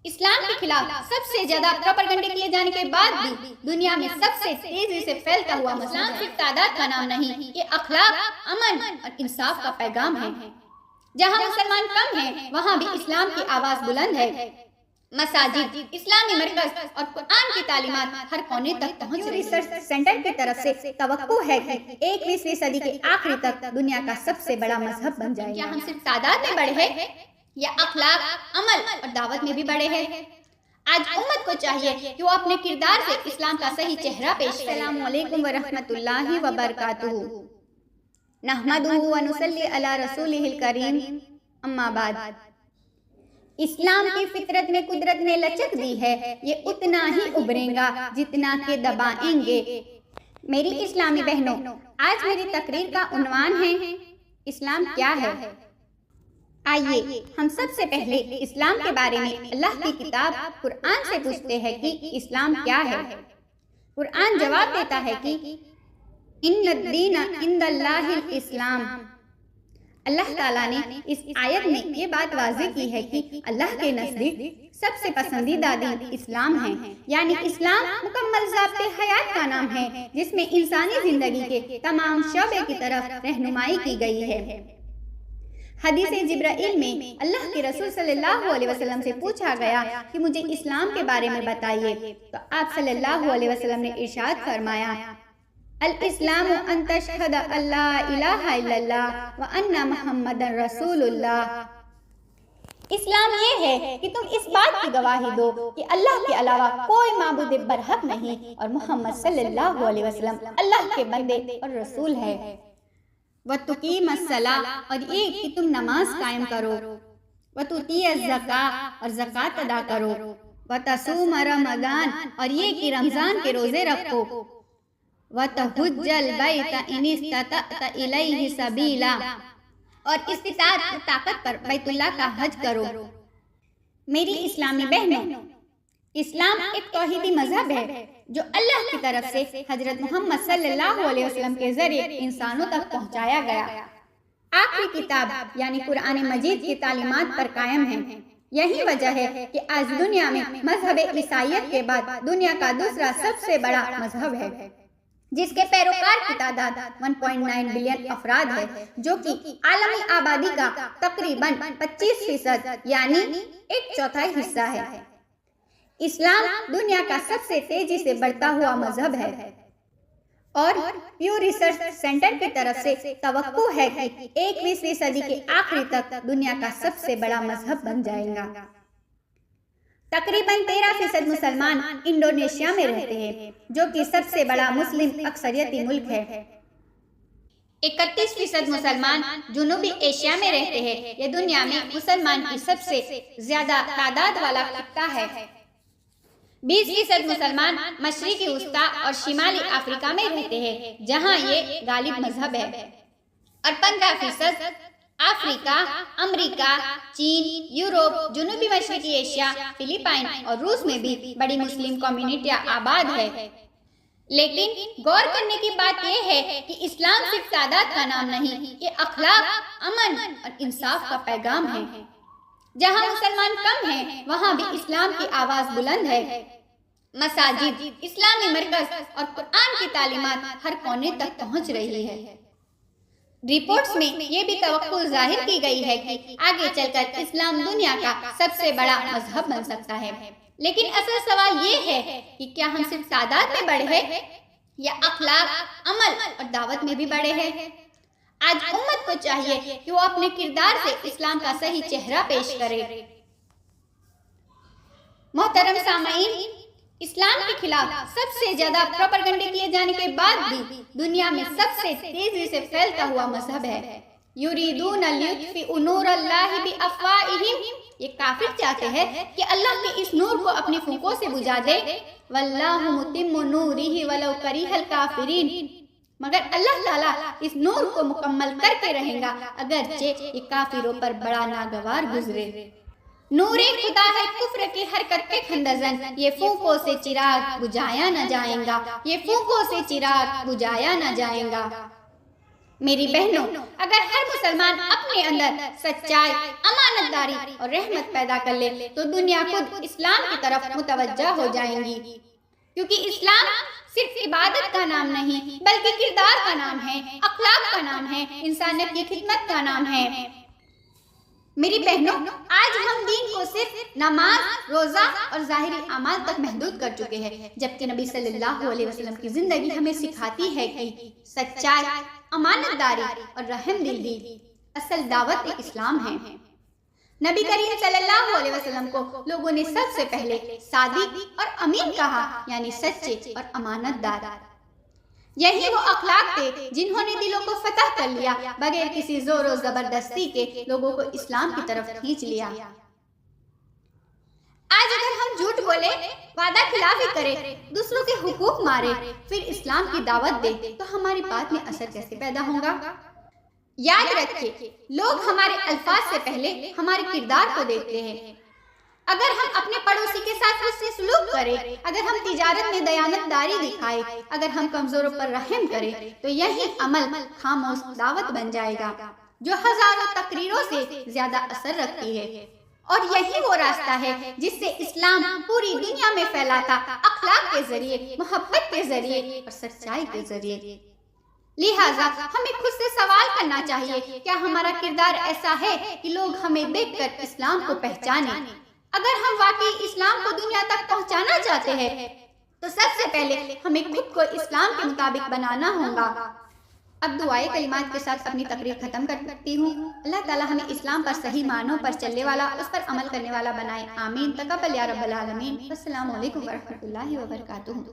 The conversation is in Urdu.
اسلام کے خلاف سب سے زیادہ پروپیگنڈے کیے جانے کے بعد بھی دنیا میں سب سے تیزی سے پھیلتا ہوا اسلام صرف تعداد کا نام نہیں، یہ اخلاق، امن اور انصاف کا پیغام ہے۔ جہاں مسلمان کم ہیں وہاں بھی اسلام کی آواز بلند ہے۔ مساجد، اسلامی مرکز اور قرآن کی تعلیمات ہر کونے تک پہنچ رہی ہے۔ ریسرچ سینٹر کی طرف سے توقع ہے کہ 21ویں صدی کے آخری تک دنیا کا سب سے بڑا مذہب بن جائے گا۔ کیا ہم صرف تعداد میں بڑے ہیں یا اخلاق، عمل اور دعوت میں بھی بڑے ہیں؟ آج امت کو چاہیے کہ وہ اپنے کردار سے اسلام کا صحیح چہرہ پیش کرے۔ السلام علیکم ورحمۃ اللہ وبرکاتہ۔ نحمدہ ونصلی علی رسولہ الکریم، اما بعد۔ اسلام کی فطرت میں قدرت نے لچک دی ہے، یہ اتنا ہی ابھرے گا جتنا کہ دبائیں گے۔ میری اسلامی بہنوں، آج میری تقریر کا عنوان ہے اسلام کیا ہے؟ آئیے ہم سب سے پہلے اسلام کے بارے میں اللہ کی کتاب قرآن سے پوچھتے ہیں کہ اسلام کیا ہے۔ قرآن جواب دیتا ہے کہ ان الدین عند اللہ الاسلام۔ اللہ تعالیٰ نے اس آیت میں یہ بات واضح کی ہے کہ اللہ کے نزدیک سب سے پسندیدہ دین اسلام ہے، یعنی اسلام مکمل ضابطۂ حیات کا نام ہے جس میں انسانی زندگی کے تمام شعبے کی طرف رہنمائی کی گئی ہے۔ حدیث جبرائیل میں اللہ کے رسول صلی اللہ علیہ وسلم سے پوچھا گیا کہ مجھے اسلام کے بارے میں بتائیے، تو آپ صلی اللہ علیہ وسلم نے ارشاد فرمایا، الاسلام ان تشہد ان لا الہ الا اللہ وان محمد رسول اللہ۔ اسلام یہ ہے کہ تم اس بات کی گواہی دو کہ اللہ کے علاوہ کوئی معبود برحق نہیں اور محمد صلی اللہ علیہ وسلم اللہ کے بندے اور رسول ہے۔ وَتُقِيمَ الصَّلَاةَ، اور یہ کہ تم نماز قائم کرو، وَتُؤْتِيَ الزَّكَاةَ، اور زکوٰۃ ادا کرو، وَتَصُومَ رمضان، اور یہ کہ رمضان کے روزے رکھو، وَتَحُجَّ الْبَيْتَ إِنِ اسْتَطَعْتَ إِلَيْهِ سَبِيلًا، اور استطاعت طاقت پر بیت اللہ کا حج کرو۔ میری اسلامی بہنوں، اسلام ایک توحیدی مذہب ہے جو اللہ کی طرف سے حضرت محمد صلی اللہ علیہ وسلم کے ذریعے انسانوں تک پہنچایا گیا۔ آخری کتاب یعنی قرآن مجید کی تعلیمات پر قائم ہے۔ یہی وجہ ہے کہ آج دنیا میں مذہب عیسائیت کے بعد دنیا کا دوسرا سب سے بڑا مذہب ہے، جس کے پیروکار کی تعداد 1.9 بلین افراد ہے، جو کہ عالمی آبادی کا تقریباً 25% یعنی 1/4 حصہ ہے۔ اسلام دنیا کا سب سے تیزی سے بڑھتا ہوا مذہب ہے اور پیو ریسرچ سینٹر کی طرف سے توقع ہے کہ 21ویں صدی کے آخری تک دنیا کا سب سے بڑا مذہب بن جائے گا۔ تقریباً 13% مسلمان انڈونیشیا میں رہتے ہیں، جو کہ سب سے بڑا مسلم اکثریتی ملک ہے۔ 31% مسلمان جنوبی ایشیا میں رہتے ہیں، یہ دنیا میں مسلمان کی سب سے زیادہ تعداد والا خطہ ہے۔ 20% مسلمان مشرقی وسطی اور شمالی افریقہ میں رہتے ہیں، جہاں یہ غالب مذہب ہے، اور 15% افریقہ، امریکا، چین، یورپ، جنوبی مشرقی ایشیا، فلپائن اور روس میں بھی بڑی مسلم کمیونٹیاں آباد ہے۔ لیکن غور کرنے کی بات یہ ہے کہ اسلام صرف تعداد کا نام نہیں، یہ اخلاق، امن اور انصاف کا پیغام ہے۔ جہاں مسلمان کم ہیں وہاں بھی اسلام کی آواز بلند ہے۔ مساجد، اسلامی مرکز اور قرآن کی تعلیمات ہر کونے تک پہنچ رہی ہے۔ رپورٹس میں یہ بھی توقع ظاہر کی گئی ہے کہ آگے چل کر اسلام دنیا کا سب سے بڑا مذہب بن سکتا ہے۔ لیکن اصل سوال یہ ہے کہ کیا ہم صرف تعداد میں بڑے ہیں یا اخلاق، عمل اور دعوت میں بھی بڑے ہیں؟ آج امت کو چاہیے کہ وہ اپنے کردار سے اسلام کا صحیح چہرہ پیش کرے۔ محترم سامعین، اسلام کے خلاف سب سے زیادہ پروپیگنڈے کیے جانے کے بعد بھی دنیا میں سب سے تیزی سے پھیلتا ہوا مذہب ہے۔ یریدون لیطفئوا نور اللہ بافواہہم، یہ کافر چاہتے ہیں کہ اللہ کے اس نور کو اپنی پھونکوں سے بجھا دے۔ واللہ متم نورہ ولو کرہ الکافرین، مگر اللہ تعالیٰ اس نور کو مکمل کر کے رہے گا اگرچہ یہ کافروں پر بڑا ناگوار گزرے۔ نور خدا ہے کفر کی حرکت کے خندزن، یہ پھونکوں سے چراغ بجھایا نہ جائیں گا، یہ پھونکوں سے چراغ بجھایا نہ جائیں گا۔ میری بہنوں، اگر ہر مسلمان اپنے اندر سچائی، امانت داری اور رحمت پیدا کر لے تو دنیا خود اسلام کی طرف متوجہ ہو جائیں گی، کیونکہ اسلام صرف عبادت کا نام نہیں بلکہ کردار کا نام ہے، اخلاق کا نام ہے، انسانیت کی خدمت کا نام ہے۔ میری بہنوں، آج ہم دین کو صرف نماز، روزہ اور ظاہری اعمال تک محدود کر چکے ہیں، جبکہ نبی صلی اللہ علیہ وسلم کی زندگی ہمیں سکھاتی ہے کہ سچائی، امانت داری اور رحم دلی اصل دعوت اسلام ہے۔ نبی کریم صلی اللہ علیہ وسلم کو لوگوں نے سب سے پہلے صادق اور امین کہا، یعنی سچے اور امانت دار۔ یہی وہ اخلاق تھے جنہوں نے دلوں کو فتح کر لیا، بغیر کسی زور و زبردستی کے لوگوں کو اسلام کی طرف کھینچ لیا۔ آج اگر ہم جھوٹ بولے، وعدہ خلافی کرے، دوسروں کے حقوق مارے، پھر اسلام کی دعوت دے تو ہماری بات میں اثر کیسے پیدا ہوگا؟ یاد رکھیے، لوگ ہمارے الفاظ سے پہلے ہمارے کردار کو دیکھتے ہیں۔ اگر ہم اپنے پڑوسی کے ساتھ حسن سلوک کریں، اگر ہم تجارت میں دیانت داری دکھائیں، اگر ہم کمزوروں پر رحم کریں تو یہی عمل خاموش دعوت بن جائے گا جو ہزاروں تقریروں سے زیادہ اثر رکھتی ہے۔ اور یہی وہ راستہ ہے جس سے اسلام پوری دنیا میں پھیلا تھا، اخلاق کے ذریعے، محبت کے ذریعے اور سچائی کے ذریعے۔ لہٰذا ہمیں خود سے سوال کرنا چاہیے، کیا ہمارا کردار ایسا ہے کہ لوگ ہمیں دیکھ کر اسلام کو پہچانیں؟ اگر ہم واقعی اسلام کو دنیا تک پہنچانا چاہتے ہیں تو سب سے پہلے ہمیں خود کو اسلام کے مطابق بنانا ہوگا۔ اب دعائے کلمات کے ساتھ اپنی تقریر ختم کرتی ہوں۔ اللہ تعالی ہمیں اسلام پر صحیح معنوں پر چلنے والا، اس پر عمل کرنے والا بنائے، آمین۔ تقبل یا رب العالمین۔ السلام علیکم ورحمۃ اللہ وبرکاتہ۔